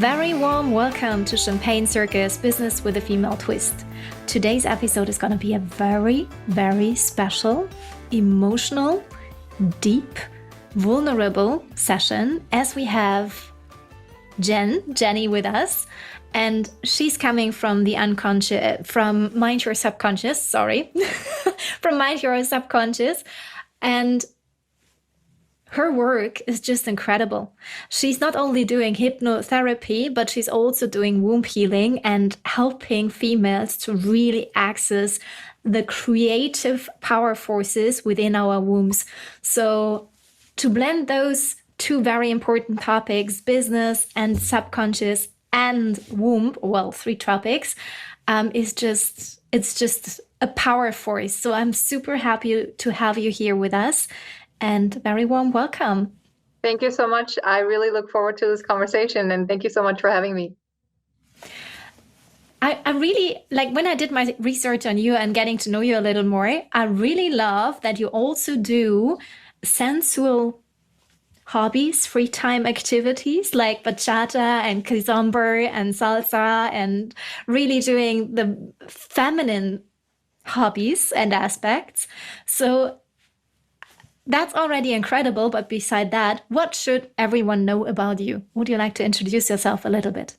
Very warm welcome to Champagne Circus, Business with a Female Twist. Today's episode is going to be a very, very special, emotional, deep, vulnerable session as we have Jenny with us. And she's coming from the unconscious, from Mind Your Subconscious, from Mind Your Subconscious. And her work is just incredible. She's not only doing hypnotherapy, but she's also doing womb healing and helping females to really access the creative power forces within our wombs. So to blend those two very important topics, business and subconscious and womb, well, three topics, it's just a power force. So I'm super happy to have you here with us. And very warm welcome. Thank you so much. I really look forward to this conversation, and thank you so much for having me. I really, like when I did my research on you and getting to know you a little more, I really love that you also do sensual hobbies, free time activities like bachata and kizomba and salsa, and really doing the feminine hobbies and aspects. So that's already incredible, but beside that, what should everyone know about you? Would you like to introduce yourself a little bit?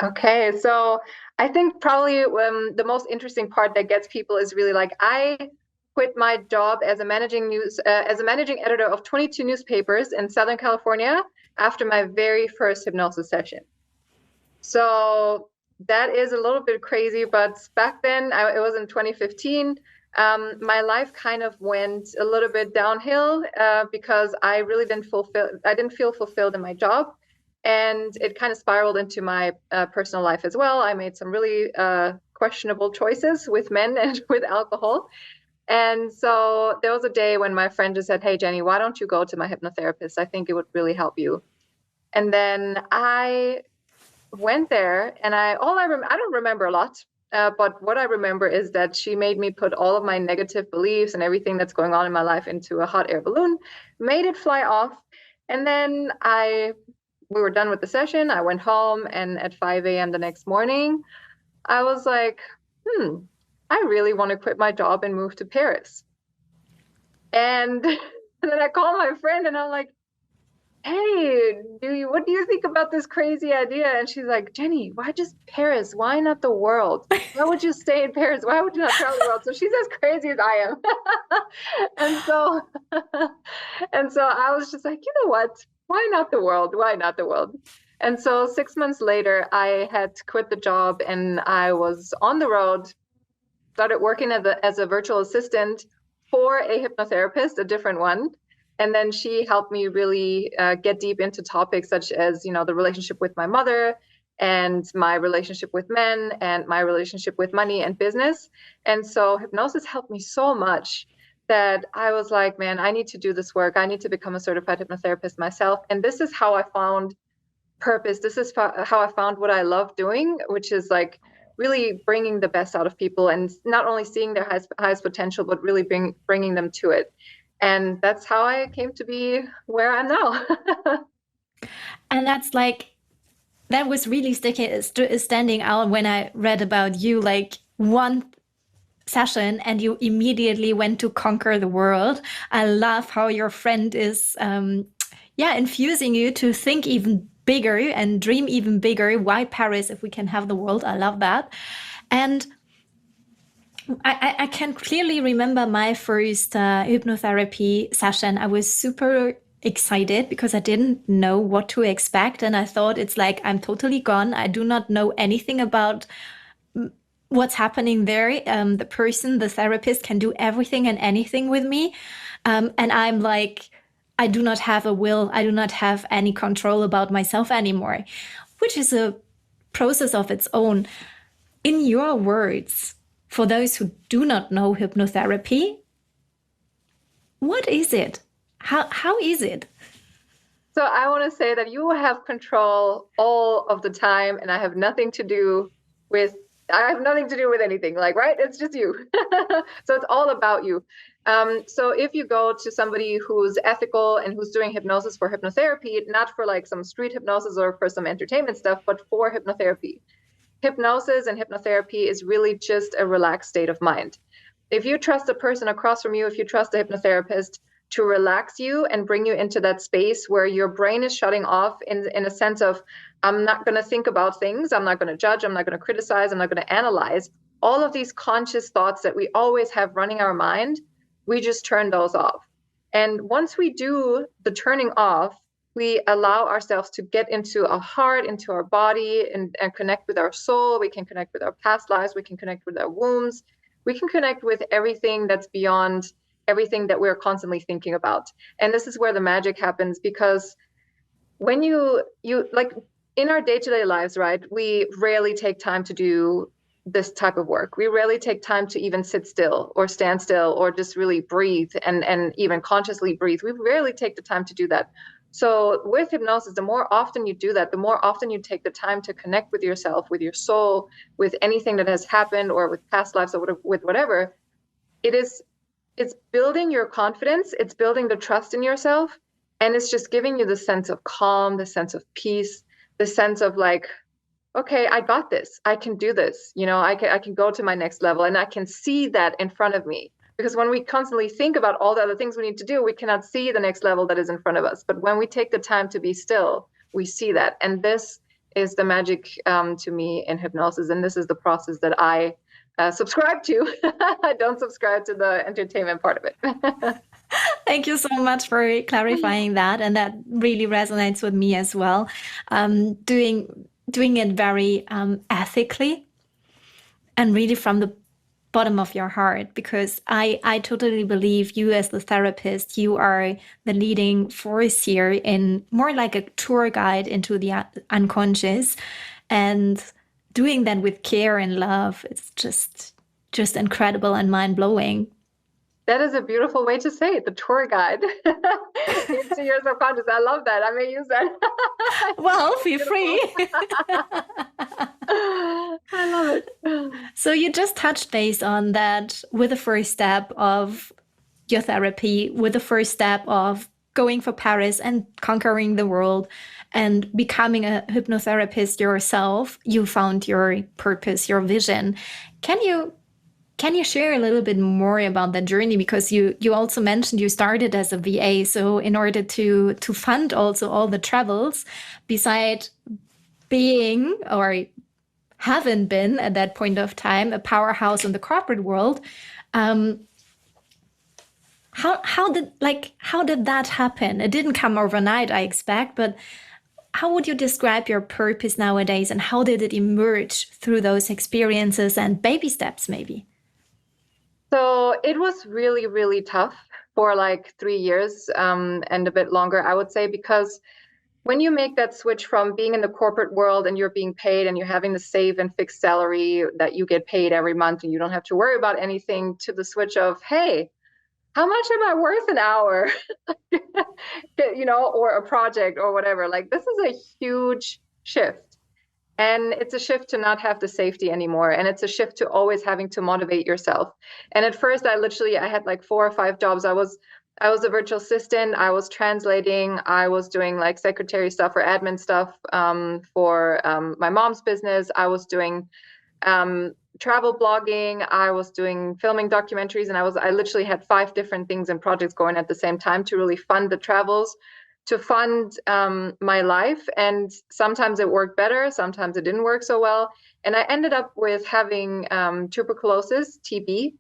Okay, so I think probably the most interesting part that gets people is really like I quit my job as a managing editor of 22 newspapers in Southern California after my very first hypnosis session. So that is a little bit crazy, but back then, it was in 2015. My life kind of went a little bit downhill because I really didn't feel fulfilled in my job, and it kind of spiraled into my personal life as well. I made some really questionable choices with men and with alcohol. And so there was a day when my friend just said, "Hey, Jenny, why don't you go to my hypnotherapist? I think it would really help you." And then I went there, and I don't remember a lot. But what I remember is that she made me put all of my negative beliefs and everything that's going on in my life into a hot air balloon, made it fly off. And then we were done with the session. I went home, and at 5 a.m. the next morning, I was like, I really want to quit my job and move to Paris. And then I called my friend, and I'm like, "Hey, what do you think about this crazy idea?" And she's like, "Jenny, why just Paris? Why not the world? Why would you stay in Paris? Why would you not travel the world?" So she's as crazy as I am. and so I was just like, you know what? Why not the world? Why not the world? And so 6 months later, I had quit the job, and I was on the road, started working as a virtual assistant for a hypnotherapist, a different one. And then she helped me really get deep into topics such as, the relationship with my mother and my relationship with men and my relationship with money and business. And so hypnosis helped me so much that I was like, man, I need to do this work. I need to become a certified hypnotherapist myself. And this is how I found purpose. This is how I found what I love doing, which is like really bringing the best out of people and not only seeing their highest potential, but really bringing them to it. And that's how I came to be where I'm now. And that was really standing out when I read about you, like one session and you immediately went to conquer the world. I love how your friend is, infusing you to think even bigger and dream even bigger. Why Paris if we can have the world? I love that. And I can clearly remember my first hypnotherapy session. I was super excited because I didn't know what to expect. And I thought it's like, I'm totally gone. I do not know anything about what's happening there. The therapist can do everything and anything with me. And I'm like, I do not have a will. I do not have any control about myself anymore, which is a process of its own. In your words, for those who do not know hypnotherapy, what is it? How is it? So I want to say that you have control all of the time, and I have nothing to do with I have nothing to do with anything, like, right? It's just you. So it's all about you. So if you go to somebody who's ethical and who's doing hypnosis for hypnotherapy, not for like some street hypnosis or for some entertainment stuff, but for hypnotherapy, hypnosis and hypnotherapy is really just a relaxed state of mind. If you trust the person across from you, if you trust the hypnotherapist to relax you and bring you into that space where your brain is shutting off in a sense of, I'm not going to think about things, I'm not going to judge, I'm not going to criticize, I'm not going to analyze, all of these conscious thoughts that we always have running our mind, we just turn those off. And once we do the turning off, we allow ourselves to get into our heart, into our body, and connect with our soul. We can connect with our past lives. We can connect with our wombs. We can connect with everything that's beyond everything that we're constantly thinking about. And this is where the magic happens, because when you like in our day-to-day lives, right, we rarely take time to do this type of work. We rarely take time to even sit still or stand still or just really breathe and even consciously breathe. We rarely take the time to do that. So with hypnosis, the more often you do that, the more often you take the time to connect with yourself, with your soul, with anything that has happened or with past lives or with whatever, it's building your confidence, it's building the trust in yourself, and it's just giving you the sense of calm, the sense of peace, the sense of like, okay, I got this. I can do this. I can go to my next level, and I can see that in front of me. Because when we constantly think about all the other things we need to do, we cannot see the next level that is in front of us. But when we take the time to be still, we see that. And this is the magic to me in hypnosis. And this is the process that I subscribe to. I don't subscribe to the entertainment part of it. Thank you so much for clarifying that, and that really resonates with me as well. Doing it very ethically and really from the bottom of your heart, because I totally believe you as the therapist, you are the leading force here, in more like a tour guide into the unconscious, and doing that with care and love. It's just incredible and mind-blowing. That is a beautiful way to say it, the tour guide into your subconscious. I love that. I may use that. Well, feel free. I love it. So you just touched base on that with the first step of your therapy, with the first step of going for Paris and conquering the world and becoming a hypnotherapist yourself. You found your purpose, your vision. Can you share a little bit more about that journey? Because you also mentioned you started as a VA. So in order to fund also all the travels, beside being, or haven't been at that point of time, a powerhouse in the corporate world, how did that happen? It didn't come overnight, I expect, but how would you describe your purpose nowadays, and how did it emerge through those experiences and baby steps, maybe? So it was really, really tough for like 3 years and a bit longer, I would say, because when you make that switch from being in the corporate world and you're being paid and you're having the safe and fixed salary that you get paid every month and you don't have to worry about anything, to the switch of, hey, how much am I worth an hour? Or a project or whatever. Like, this is a huge shift. And it's a shift to not have the safety anymore. And it's a shift to always having to motivate yourself. And at first I had like 4 or 5 jobs. I was a virtual assistant. I was translating. I was doing like secretary stuff or admin stuff for my mom's business. I was doing travel blogging. I was doing filming documentaries, and I literally had 5 different things and projects going at the same time to really fund the travels, to fund my life. And sometimes it worked better, sometimes it didn't work so well. And I ended up with having tuberculosis, TB,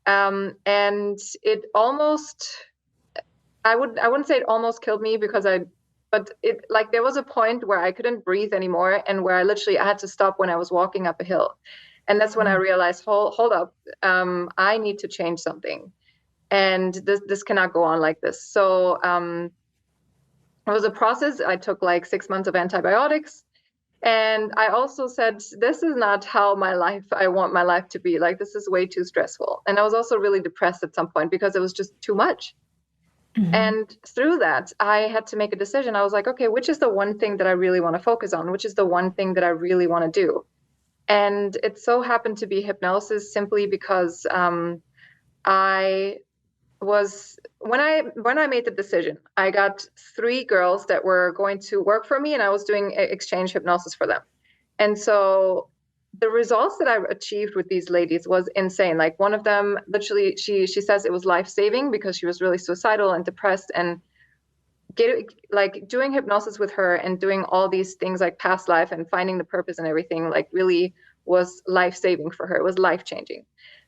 and it almost, I wouldn't say it almost killed me, but it, like, there was a point where I couldn't breathe anymore, and where I had to stop when I was walking up a hill. And that's when I realized, hold up, I need to change something, and this cannot go on like this. So it was a process. I took like 6 months of antibiotics. And I also said, this is not how I want my life to be. Like, this is way too stressful. And I was also really depressed at some point because it was just too much. Mm-hmm. And through that, I had to make a decision. I was like, okay, which is the one thing that I really want to focus on? Which is the one thing that I really want to do? And it so happened to be hypnosis simply because I was when I made the decision, I got 3 girls that were going to work for me, and I was doing exchange hypnosis for them. And so the results that I achieved with these ladies was insane. Like one of them, literally, she says it was life-saving because she was really suicidal and depressed, and like doing hypnosis with her and doing all these things like past life and finding the purpose and everything, like really was life-saving for her. It was life-changing.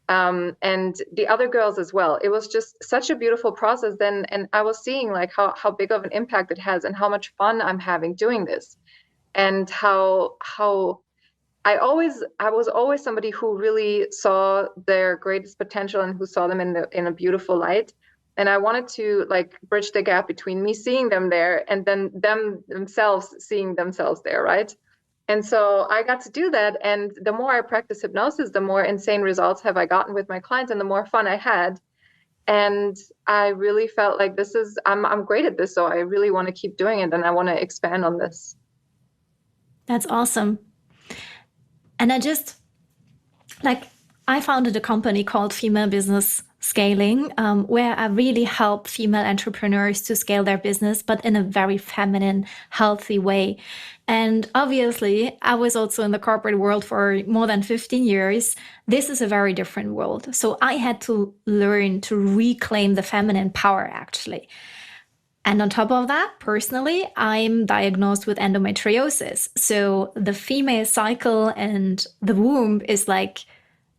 And the other girls as well. It was just such a beautiful process then, and I was seeing like how big of an impact it has and how much fun I'm having doing this, and how I was always somebody who really saw their greatest potential and who saw them in a beautiful light. And I wanted to like bridge the gap between me seeing them there and then them themselves seeing themselves there, right? And so I got to do that. And the more I practice hypnosis, the more insane results have I gotten with my clients and the more fun I had. And I really felt like I'm great at this, so I really want to keep doing it and I want to expand on this. That's awesome. And I founded a company called Female Business Scaling, where I really help female entrepreneurs to scale their business, but in a very feminine, healthy way. And obviously, I was also in the corporate world for more than 15 years. This is a very different world. So I had to learn to reclaim the feminine power, actually. And on top of that, personally, I'm diagnosed with endometriosis. So the female cycle and the womb is like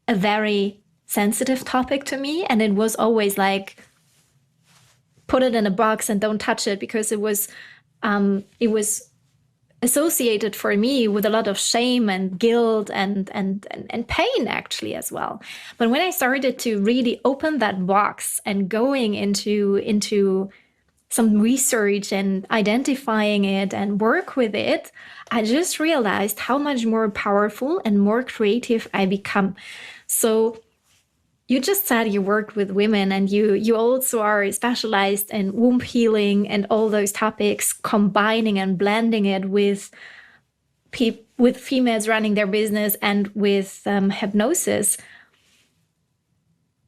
a very sensitive topic to me. And it was always like, put it in a box and don't touch it, because it was associated for me with a lot of shame and guilt and pain actually as well. But when I started to really open that box and going into some research and identifying it and work with it, I just realized how much more powerful and more creative I become. So you just said you worked with women, and you also are specialized in womb healing and all those topics, combining and blending it with females running their business and with hypnosis.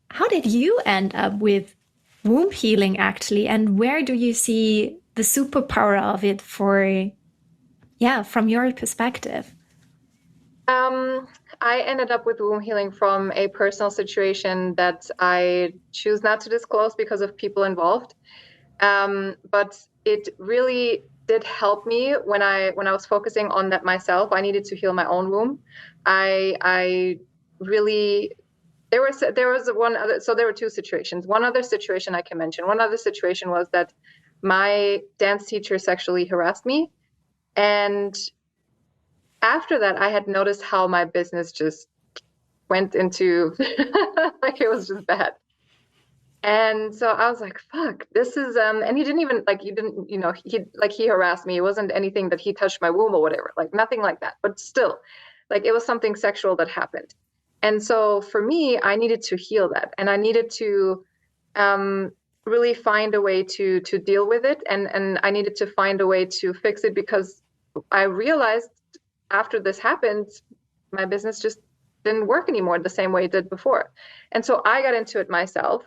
How did you end up with womb healing actually, and where do you see the superpower of it from your perspective? I ended up with womb healing from a personal situation that I choose not to disclose because of people involved. But it really did help me when I was focusing on that myself. I needed to heal my own womb. I really there was one other, so there were 2 situations. One other situation I can mention. One other situation was that my dance teacher sexually harassed me, and after that, I had noticed how my business just went into like it was just bad. And so I was like, fuck, this is and he didn't even like he didn't, he harassed me. It wasn't anything that he touched my womb or whatever, like nothing like that. But still, like it was something sexual that happened. And so for me, I needed to heal that, and I needed to really find a way to deal with it, and I needed to find a way to fix it, because I realized after this happened, my business just didn't work anymore the same way it did before. And so I got into it myself.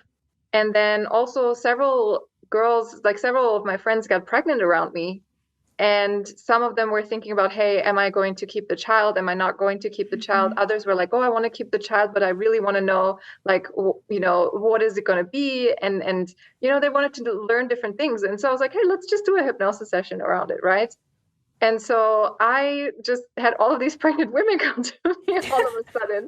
And then also several girls, like several of my friends got pregnant around me. And some of them were thinking about, hey, am I going to keep the child? Am I not going to keep the child? Mm-hmm. Others were like, oh, I want to keep the child, but I really want to know, like, what is it going to be? And they wanted to learn different things. And so I was like, hey, let's just do a hypnosis session around it, right? And so I just had all of these pregnant women come to me all of a sudden.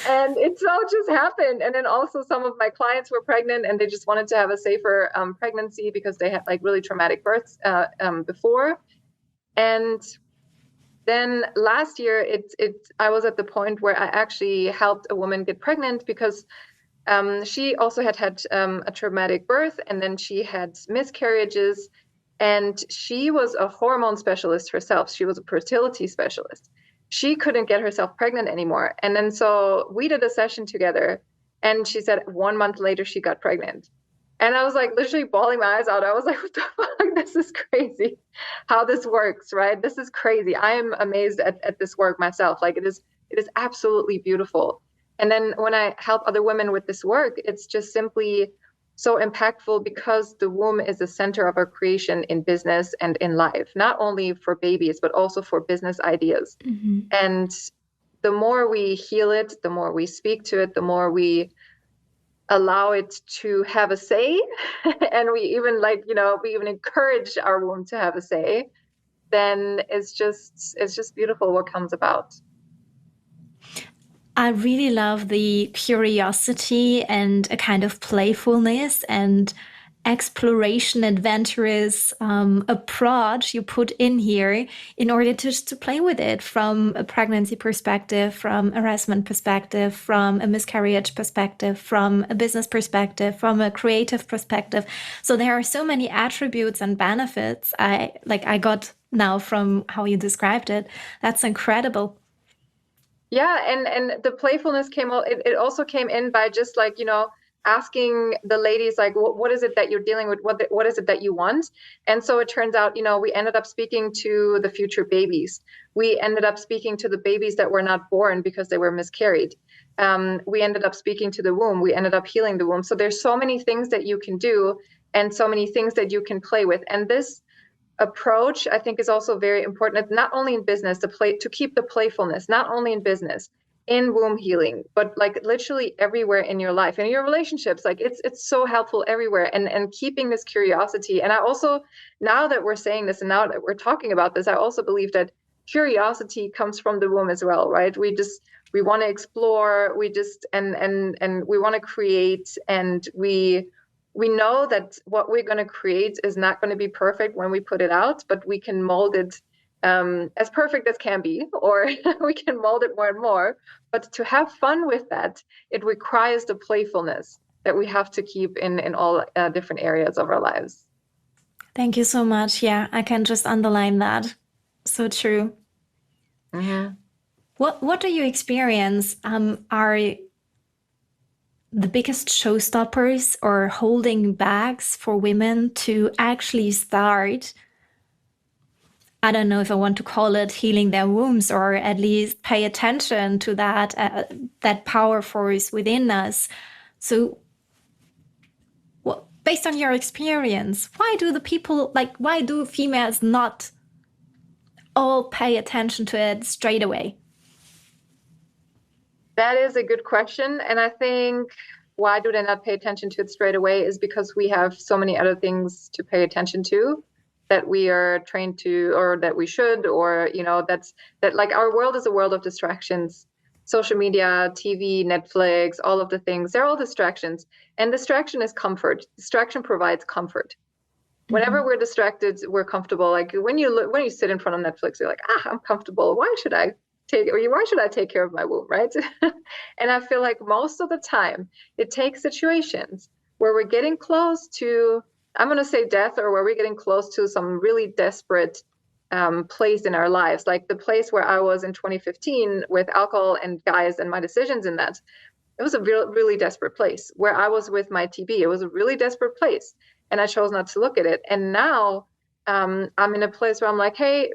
And it all just happened. And then also some of my clients were pregnant, and they just wanted to have a safer pregnancy because they had like really traumatic births before. And then last year, I was at the point where I actually helped a woman get pregnant because she also had a traumatic birth, and then she had miscarriages. And she was a hormone specialist herself. She was a fertility specialist. She couldn't get herself pregnant anymore. And then so we did a session together, and she said 1 month later she got pregnant. And I was like literally bawling my eyes out. I was like, what the fuck? This is crazy how this works, right? This is crazy. I am amazed at this work myself. Like It is absolutely beautiful. And then when I help other women with this work, it's just simply so impactful because the womb is the center of our creation in business and in life, not only for babies, but also for business ideas. Mm-hmm. And the more we heal it, the more we speak to it, the more we allow it to have a say, and we even we even encourage our womb to have a say, then it's just beautiful what comes about. I really love the curiosity and a kind of playfulness and exploration, adventurous approach you put in here in order to play with it from a pregnancy perspective, from a harassment perspective, from a miscarriage perspective, from a business perspective, from a creative perspective. So there are so many attributes and benefits I got now from how you described it. That's incredible. Yeah, and the playfulness came out. It also came in by just asking the ladies like, what is it that you're dealing with? What is it that you want? And so it turns out, we ended up speaking to the future babies. We ended up speaking to the babies that were not born because they were miscarried. We ended up speaking to the womb. We ended up healing the womb. So there's so many things that you can do and so many things that you can play with. And this approach, I think, is also very important, not only in business, to keep the playfulness, not only in business, in womb healing, but like literally everywhere in your life, in your relationships. Like it's so helpful everywhere, and keeping this curiosity. And I also, now that we're saying this and now that we're talking about this, I also believe that curiosity comes from the womb as well, right? We want to explore, we just and we want to create, and we know that what we're going to create is not going to be perfect when we put it out, but we can mold it as perfect as can be, or we can mold it more and more. But to have fun with that, it requires the playfulness that we have to keep in all different areas of our lives. Thank you so much. Yeah, I can just underline that. So true. Mm-hmm. What do you experience are the biggest showstoppers or holding backs for women to actually start? I don't know if I want to call it healing their wombs, or at least pay attention to that power force within us. So, based on your experience, why do females not all pay attention to it straight away? That is a good question. And I think why do they not pay attention to it straight away is because we have so many other things to pay attention to that we are trained to, or that we should, or, that like our world is a world of distractions. Social media, TV, Netflix, all of the things, they're all distractions. And distraction is comfort. Distraction provides comfort. Whenever we're distracted, we're comfortable. Like when you sit in front of Netflix, you're like, I'm comfortable. Why should I take care of my womb, right? And I feel like most of the time it takes situations where we're getting close to, I'm going to say death, or where we're getting close to some really desperate place in our lives. Like the place where I was in 2015 with alcohol and guys and my decisions in that. It was a really desperate place. Where I was with my TB, it was a really desperate place. And I chose not to look at it. And now I'm in a place where I'm like, hey,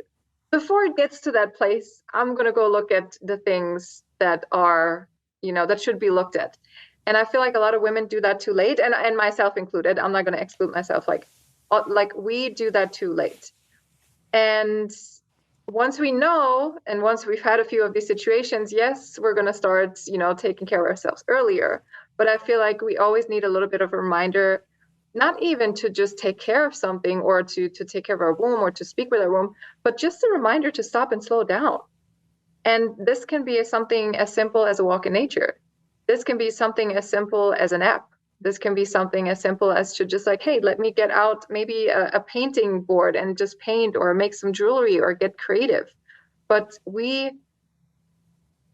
before it gets to that place, I'm going to go look at the things that are, that should be looked at. And I feel like a lot of women do that too late, and myself included. I'm not going to exclude myself. Like we do that too late. And once we know, and once we've had a few of these situations, yes, we're going to start, taking care of ourselves earlier. But I feel like we always need a little bit of a reminder, not even to just take care of something, or to take care of our womb, or to speak with our womb, but just a reminder to stop and slow down. And this can be something as simple as a walk in nature. This can be something as simple as an app. This can be something as simple as to just like, hey, let me get out maybe a painting board and just paint, or make some jewelry, or get creative. But we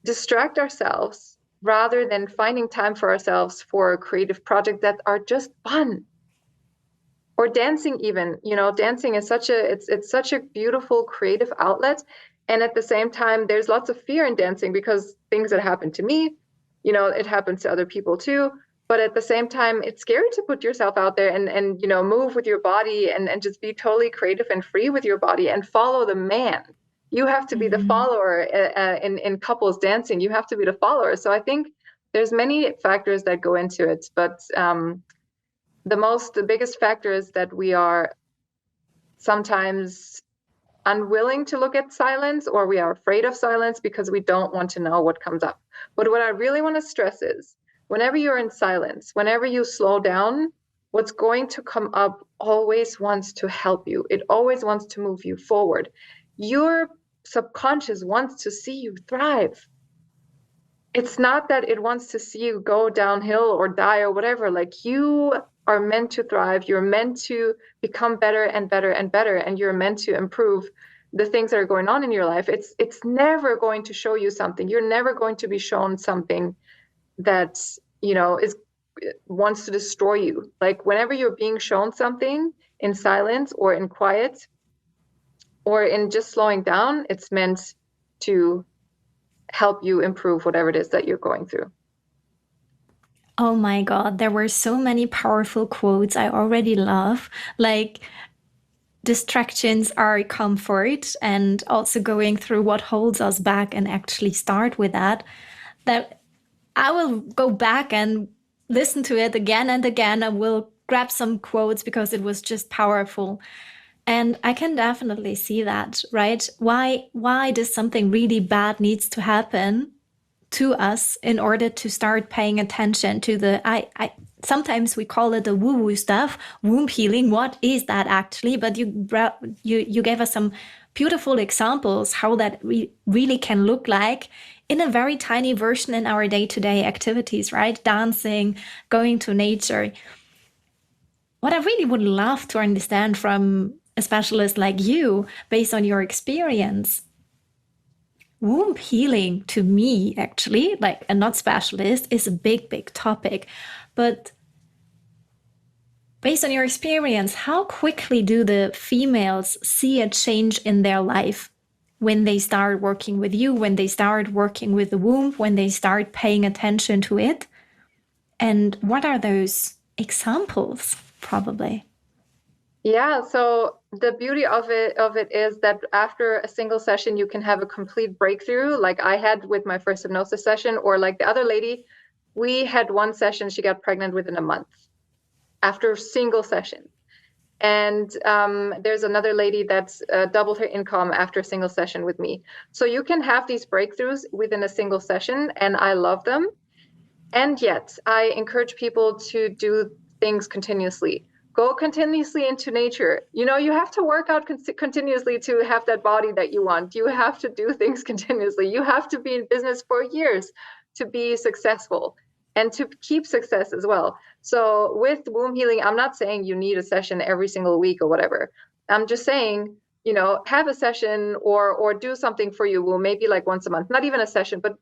distract ourselves rather than finding time for ourselves for creative projects that are just fun. Or dancing even, dancing is it's such a beautiful creative outlet. And at the same time, there's lots of fear in dancing because things that happen to me, it happens to other people too. But at the same time, it's scary to put yourself out there and move with your body and just be totally creative and free with your body and follow the man. You have to be the follower in couples dancing. You have to be the follower. So I think there's many factors that go into it, but the biggest factor is that we are sometimes unwilling to look at silence, or we are afraid of silence because we don't want to know what comes up. But what I really want to stress is whenever you're in silence, whenever you slow down, what's going to come up always wants to help you. It always wants to move you forward. Your subconscious wants to see you thrive. It's not that it wants to see you go downhill or die or whatever. Like, you are meant to thrive. You're meant to become better and better and better, and you're meant to improve the things that are going on in your life. It's never going to show you something. You're never going to be shown something that, is wants to destroy you. Like, whenever you're being shown something in silence or in quiet or in just slowing down, it's meant to help you improve whatever it is that you're going through. Oh my God, there were so many powerful quotes I already love. Like, distractions are comfort, and also going through what holds us back and actually start with that. That I will go back and listen to it again and again. I will grab some quotes because it was just powerful. And I can definitely see that, right? Why does something really bad needs to happen to us in order to start paying attention to the I sometimes we call it the woo-woo stuff, womb healing. What is that actually? But you gave us some beautiful examples how that really can look like in a very tiny version in our day-to-day activities, right? Dancing, going to nature. What I really would love to understand from a specialist like you, based on your experience, womb healing to me, actually, like a not specialist, is a big topic. But based on your experience, how quickly do the females see a change in their life when they start working with you, when they start working with the womb, when they start paying attention to it? And what are those examples, probably? Yeah, so the beauty of it is that after a single session, you can have a complete breakthrough, like I had with my first hypnosis session, or like the other lady, we had one session, she got pregnant within a month after a single session. And there's another lady that's doubled her income after a single session with me. So you can have these breakthroughs within a single session, and I love them. And yet, I encourage people to do things continuously. Go continuously into nature. You have to work out continuously to have that body that you want. You have to do things continuously. You have to be in business for years to be successful and to keep success as well. So with womb healing, I'm not saying you need a session every single week or whatever. I'm just saying, have a session or do something for your womb, maybe like once a month, not even a session, but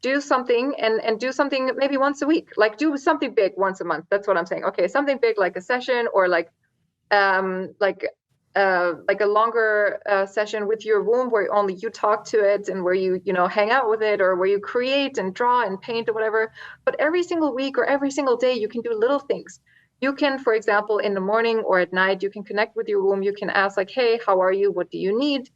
do something and do something maybe once a week. Like, do something big once a month. That's what I'm saying. Okay, something big like a session, or like a longer session with your womb where only you talk to it and where you hang out with it, or where you create and draw and paint or whatever. But every single week or every single day, you can do little things. You can, for example, in the morning or at night, you can connect with your womb. You can ask like, hey, how are you? What do you need?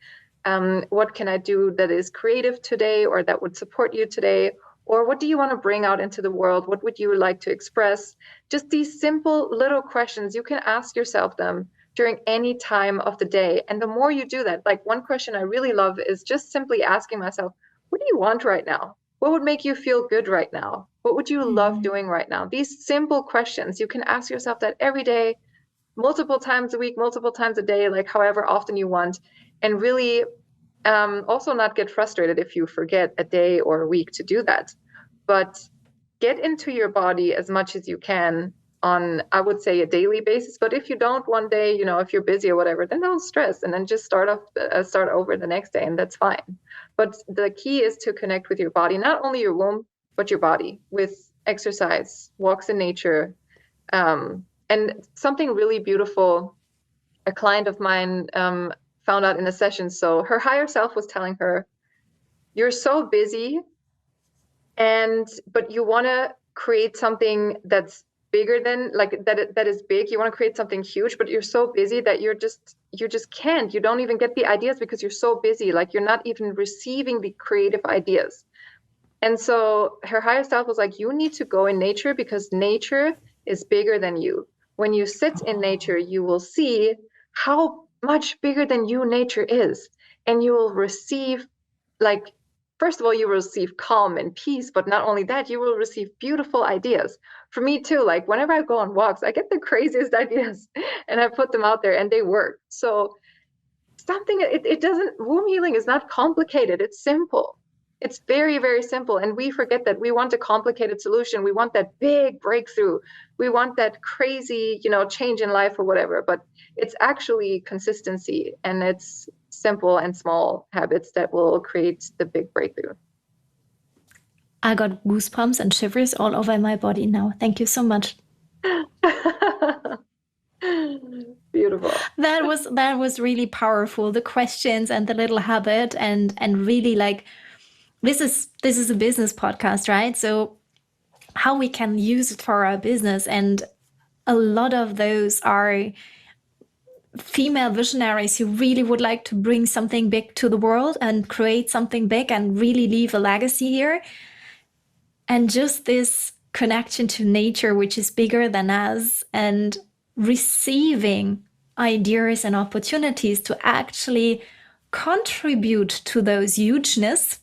What can I do that is creative today, or that would support you today? Or what do you want to bring out into the world? What would you like to express? Just these simple little questions, you can ask yourself them during any time of the day. And the more you do that, like one question I really love is just simply asking myself, what do you want right now? What would make you feel good right now? What would you love doing right now? These simple questions, you can ask yourself that every day, multiple times a week, multiple times a day, like however often you want, and really also not get frustrated if you forget a day or a week to do that. But get into your body as much as you can on, I would say, a daily basis. But if you don't one day, if you're busy or whatever, then don't stress, and then just start over the next day, and that's fine. But the key is to connect with your body, not only your womb, but your body, with exercise, walks in nature. And something really beautiful, a client of mine found out in a session. So her higher self was telling her, you're so busy, but you want to create something that's bigger than like that is big. You want to create something huge, but you're so busy that you just can't. You don't even get the ideas because you're so busy. Like you're not even receiving the creative ideas. And so her higher self was like, you need to go in nature because nature is bigger than you. When you sit in nature, you will see how much bigger than you nature is. And you will receive, like, first of all, you will receive calm and peace, but not only that, you will receive beautiful ideas. For me too, like whenever I go on walks, I get the craziest ideas and I put them out there and they work. So it doesn't, womb healing is not complicated, it's simple. It's very, very simple. And we forget that we want a complicated solution. We want that big breakthrough. We want that crazy, change in life or whatever. But it's actually consistency, and it's simple and small habits that will create the big breakthrough. I got goosebumps and shivers all over my body now. Thank you so much. Beautiful. That was really powerful. The questions and the little habit and really like this is a business podcast, right? So how we can use it for our business, and a lot of those are female visionaries who really would like to bring something big to the world and create something big and really leave a legacy here. And just this connection to nature, which is bigger than us, and receiving ideas and opportunities to actually contribute to those hugeness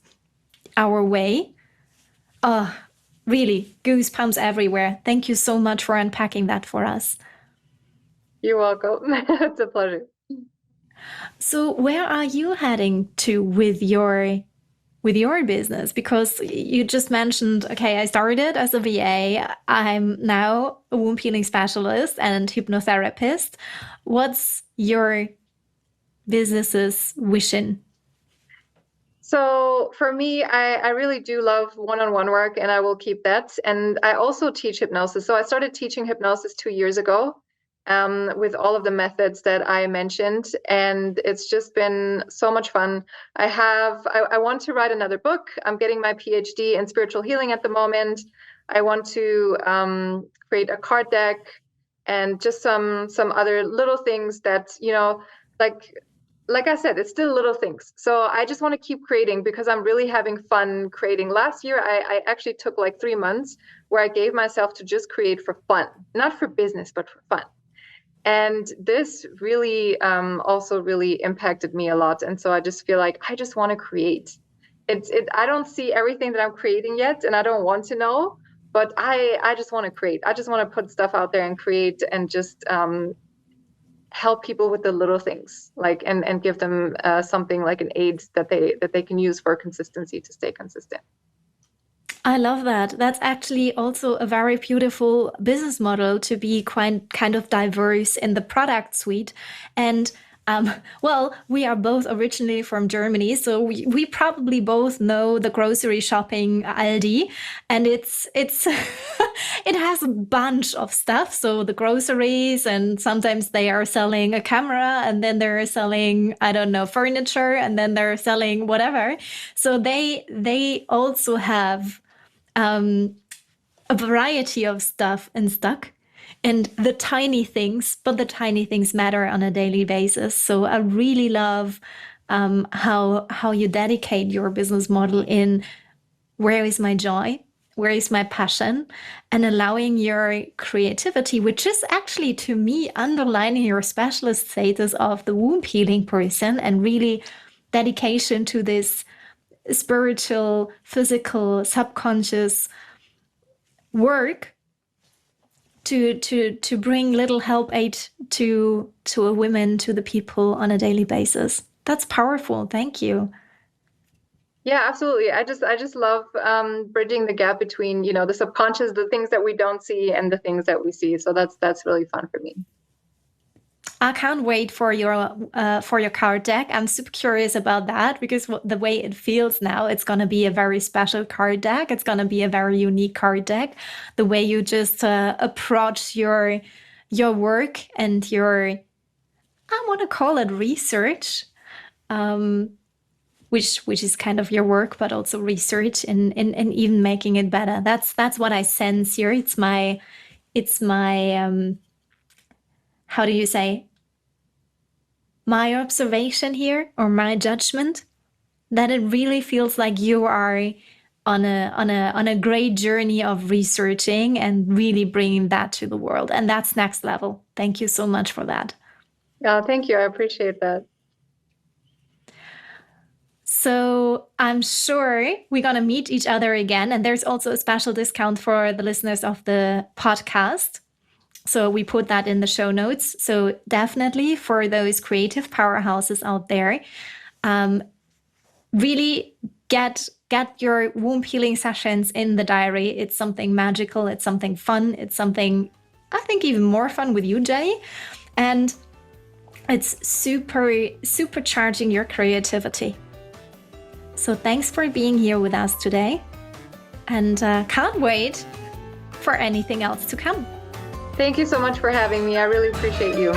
our way. Oh, really, goosebumps everywhere. Thank you so much for unpacking that for us. You're welcome. It's a pleasure. So where are you heading to with your business? Because you just mentioned, okay, I started as a VA. I'm now a womb healing specialist and hypnotherapist. What's your business's vision? So for me, I really do love one-on-one work, and I will keep that. And I also teach hypnosis. So I started teaching hypnosis 2 years ago, with all of the methods that I mentioned, and it's just been so much fun. I want to write another book. I'm getting my PhD in spiritual healing at the moment. I want to create a card deck and just some other little things that, like I said, it's still little things. So I just want to keep creating because I'm really having fun creating. Last year, I actually took like 3 months where I gave myself to just create for fun, not for business, but for fun. And this really also really impacted me a lot. And so I just feel like I just want to create. I don't see everything that I'm creating yet, and I don't want to know, but I just want to create. I just want to put stuff out there and create and just help people with the little things, like and give them something like an aid that they can use for consistency to stay consistent. I love that. That's actually also a very beautiful business model, to be kind of diverse in the product suite. And well, we are both originally from Germany, so we probably both know the grocery shopping Aldi, and it's it has a bunch of stuff. So the groceries, and sometimes they are selling a camera, and then they're selling, I don't know, furniture, and then they're selling whatever. So they also have a variety of stuff in stock. And the tiny things, but the tiny things matter on a daily basis. So I really love how you dedicate your business model in where is my joy, where is my passion, and allowing your creativity, which is actually, to me, underlining your specialist status of the womb healing person, and really dedication to this spiritual, physical, subconscious work to bring little help aid to a women, to the people on a daily basis. That's powerful. Thank you. Yeah, absolutely. I just love bridging the gap between, the subconscious, the things that we don't see, and the things that we see. So that's really fun for me. I can't wait for your card deck. I'm super curious about that, because the way it feels now, it's going to be a very special card deck. It's going to be a very unique card deck. The way you just approach your work and your, I want to call it research, which is kind of your work, but also research in even making it better. That's what I sense here. It's it's my, how do you say, my observation here, or my judgment, that it really feels like you are on a great journey of researching and really bringing that to the world. And that's next level. Thank you so much for that. Thank you. I appreciate that. So I'm sure we're going to meet each other again. And there's also a special discount for the listeners of the podcast. So we put that in the show notes. So definitely for those creative powerhouses out there, really get your womb healing sessions in the diary. It's something magical. It's something fun. It's something, I think, even more fun with you, Jenny. And it's supercharging your creativity. So thanks for being here with us today. And can't wait for anything else to come. Thank you so much for having me. I really appreciate you.